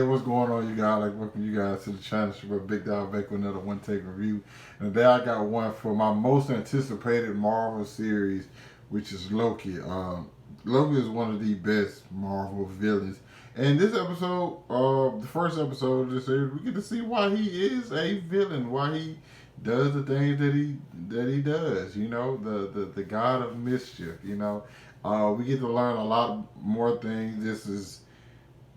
Hey, what's going on, you guys? Like, welcome you guys to the channel. It's your boy Big Dog back with another one take review. And today I got one for my most anticipated Marvel series, which is Loki. Loki is one of the best Marvel villains. And this episode, the first episode of the series, we get to see why he is a villain, why he does the things that he does. You know, the God of Mischief. You know, we get to learn a lot more things. This is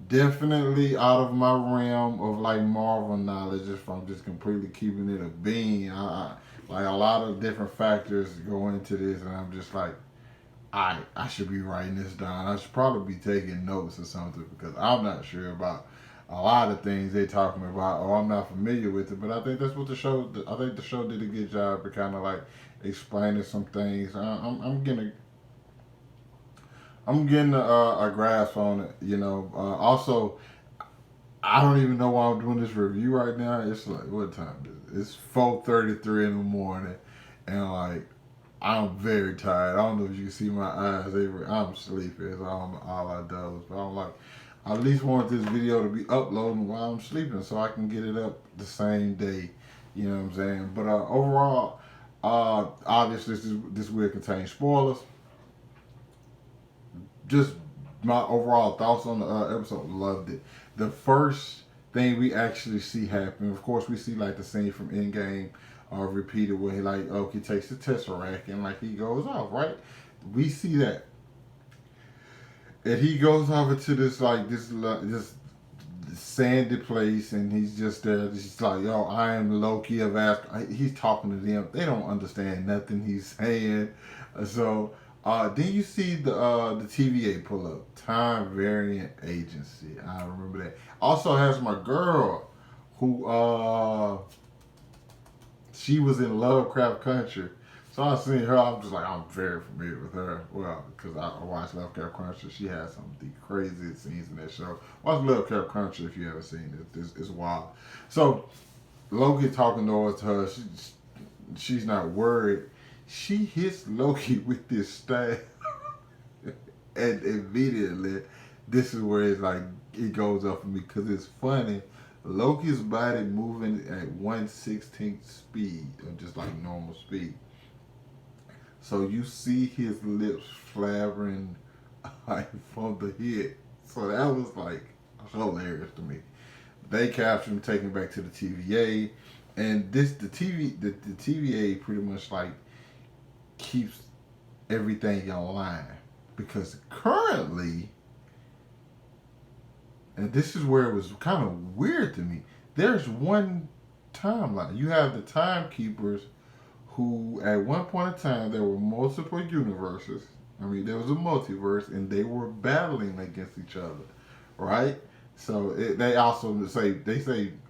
definitely out of my realm of like Marvel knowledge if I'm just completely keeping it a bean. Like a lot of different factors go into this, and I'm just like, I should be writing this down. I should probably be taking notes or something because I'm not sure about a lot of things they're talking about, or I'm not familiar with it. But I think that's what the show. I think the show did a good job of kind of like explaining some things. I'm getting a grasp on it. You know, also I don't even know why I'm doing this review right now. It's like what time is it? It's 4:33 in the morning, and like I'm very tired. I don't know if you can see my eyes. I'm sleepy. It's all I does. But I'm like, I at least want this video to be uploading while I'm sleeping, so I can get it up the same day. You know what I'm saying? But overall, obviously this will contain spoilers. Just my overall thoughts on the episode. Loved it. The first thing we actually see happen, of course, we see like the scene from Endgame, repeated where he like Loki takes the tesseract and like he goes off. Right, we see that, and he goes off into this sandy place, and he's just there. He's like, "Yo, I am Loki of Asgard." He's talking to them. They don't understand nothing he's saying. So then you see the TVA pull up, Time Variant Agency. I remember that. Also has my girl, who she was in Lovecraft Country. So I seen her. I'm just like, I'm very familiar with her. Well, because I watched Lovecraft Country. She has some of the craziest scenes in that show. Watch Lovecraft Country if you haven't seen it. It's wild. So Loki talking over to her. She's not worried. She hits Loki with this staff, and immediately, this is where it's like it goes up for me because it's funny. Loki's body moving at 1/16th speed, or just like normal speed. So you see his lips flabbering like from the hit. So that was like hilarious to me. They captured him, taken him back to the TVA, and the TVA pretty much like keeps everything in line because currently, and this is where it was kind of weird to me. There's one timeline. You have the timekeepers who, at one point in time, there were multiple universes. I mean, there was a multiverse, and they were battling against each other, right? So they also say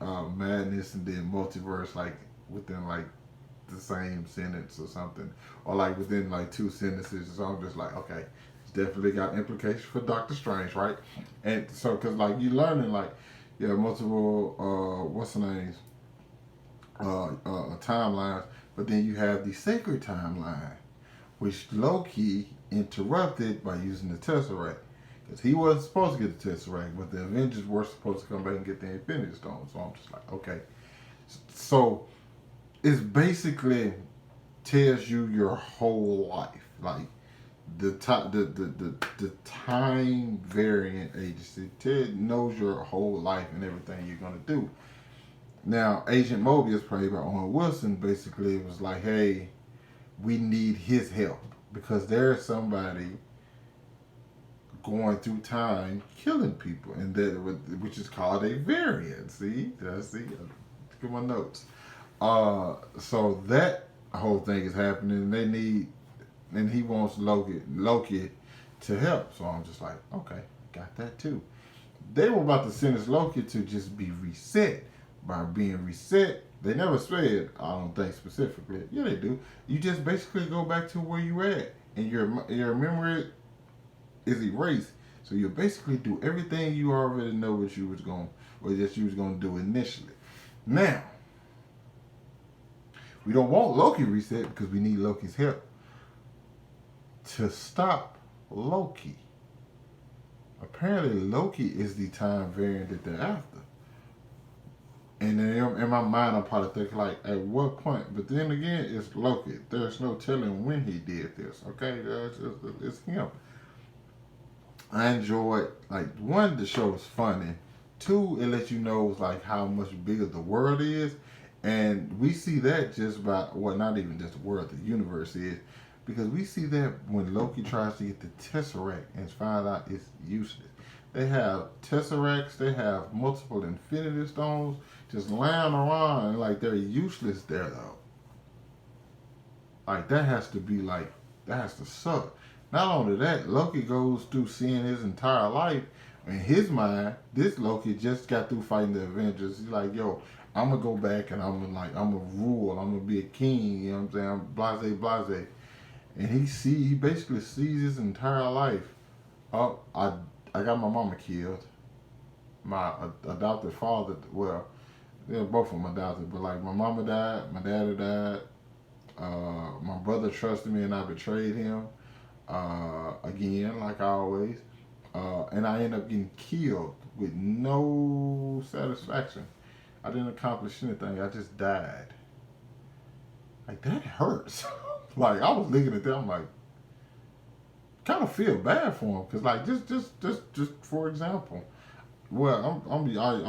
madness and then multiverse like within like the same sentence or something, or like within like two sentences. So I'm just like, okay, it's definitely got implications for Doctor Strange, right? And so, cause like you learning like, yeah, multiple what's the names, timelines, but then you have the sacred timeline, which Loki interrupted by using the Tesseract. Because he wasn't supposed to get the Tesseract, but the Avengers were supposed to come back and get the Infinity Stone. So I'm just like, okay. So it's basically tells you your whole life. Like the time variant agency knows your whole life and everything you're gonna do. Now, Agent Mobius, played by Owen Wilson, basically was like, hey, we need his help because there's somebody going through time killing people, and that which is called a variant. See, look at my notes. So that whole thing is happening, and they need, and he wants Loki to help. So I'm just like, okay, got that too. They were about to sentence Loki to just be reset. By being reset, they never said, I don't think specifically. Yeah, they do. You just basically go back to where you were at, and your memory is erased. So you basically do everything you already know what you was going, or that you was going to do initially. Now, we don't want Loki reset because we need Loki's help to stop Loki. apparently Loki is the time variant that they're after. And then in my mind, I'm probably thinking like, at what point? But then again, it's Loki. There's no telling when he did this. Okay, it's him. I enjoyed like one, the show was funny. Two, it lets you know like how much bigger the world is, and we see that just by well, not even just the world, the universe is, because we see that when Loki tries to get the Tesseract and find out it's useless. They have Tesseracts, they have multiple Infinity Stones just laying around, and like they're useless there though. Like that has to suck. Not only that, Loki goes through seeing his entire life. In his mind, this Loki just got through fighting the Avengers. He's like, yo, I'm gonna go back and I'm gonna rule. I'm gonna be a king. You know what I'm saying? I'm blase. And he basically sees his entire life. Oh, I got my mama killed. My adopted father, well, they're both of them adopted, but like my mama died, my daddy died. My brother trusted me and I betrayed him. Again, like always. And I ended up getting killed with no satisfaction. I didn't accomplish anything. I just died. Like that hurts. Like I was looking at them, I'm like, kind of feel bad for him, cause like just for example, well, I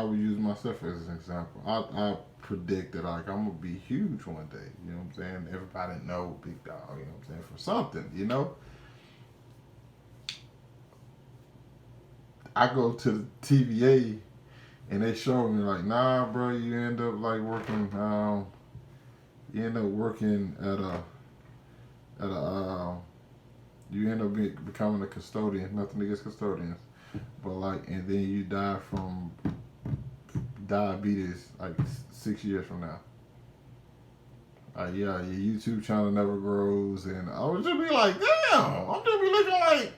would use myself as an example. I predict that like I'm gonna be huge one day. You know what I'm saying? Everybody know big dog. You know what I'm saying? For something, you know. I go to the TVA and they show me like, nah, bro, you end up like working. You end up working at a. You end up becoming a custodian. Nothing against custodians, but like, and then you die from diabetes like 6 years from now. Yeah, your YouTube channel never grows, and I would just be like, damn, I'm just be looking like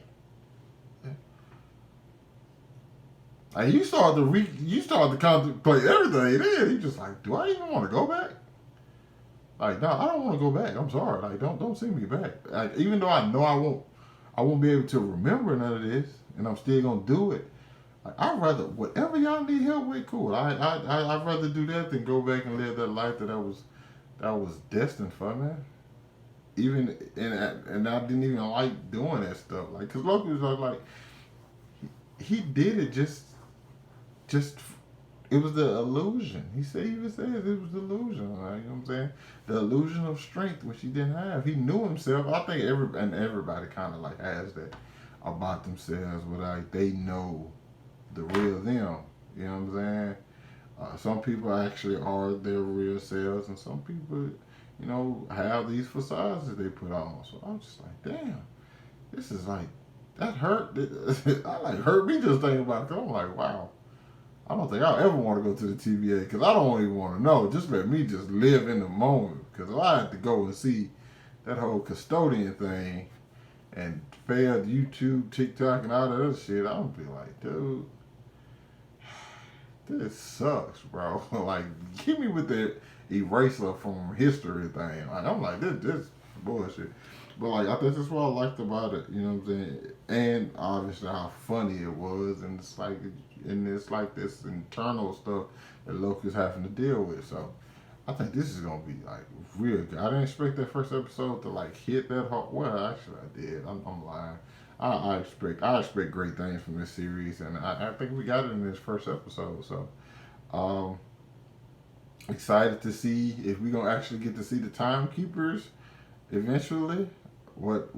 you start to contemplate everything. Then you just like, do I even want to go back? Like, no, I don't want to go back. I'm sorry. Like, don't send me back. Like, even though I know I won't be able to remember none of this, and I'm still gonna do it. Like, I'd rather whatever y'all need help with, cool. I'd rather do that than go back and live that life that I was destined for, man. Even and I didn't even like doing that stuff. Like, cause Loki was like he did it just it was the illusion. He even says it was the illusion. Like, you know what I'm saying? The illusion of strength, which he didn't have. He knew himself. I think everybody kind of like has that about themselves, but like they know the real them. You know what I'm saying? Some people actually are their real selves, and some people, you know, have these facades that they put on. So I'm just like, damn, this is like that hurt. I like hurt me just thinking about it. Cause I'm like, wow. I don't think I'll ever want to go to the TVA because I don't even want to know. Just let me just live in the moment. Because if I had to go and see that whole custodian thing and failed YouTube, TikTok, and all that other shit, I would be like, dude, this sucks, bro. Like, give me with the eraser from history thing. Like, I'm like, this bullshit. But like, I think that's what I liked about it. You know what I'm saying? And obviously how funny it was, and it's like this internal stuff that Loki's having to deal with. So I think this is gonna be like real good. I didn't expect that first episode to like hit that hard. Well, actually, I did. I'm lying. I expect great things from this series, and I think we got it in this first episode. So, um, excited to see if we're gonna actually get to see the timekeepers eventually. What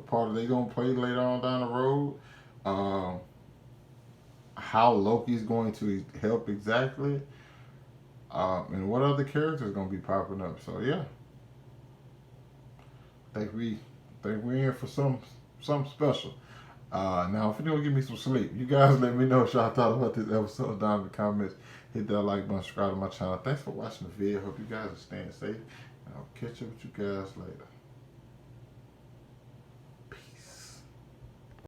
part are they gonna play later on down the road? Um, how Loki's going to help exactly, and what other characters gonna be popping up? So yeah, think we in for something special. Now, if you don't give me some sleep, you guys let me know what y'all thought about this episode down in the comments. Hit that like button, subscribe to my channel. Thanks for watching the video. Hope you guys are staying safe, and I'll catch up with you guys later.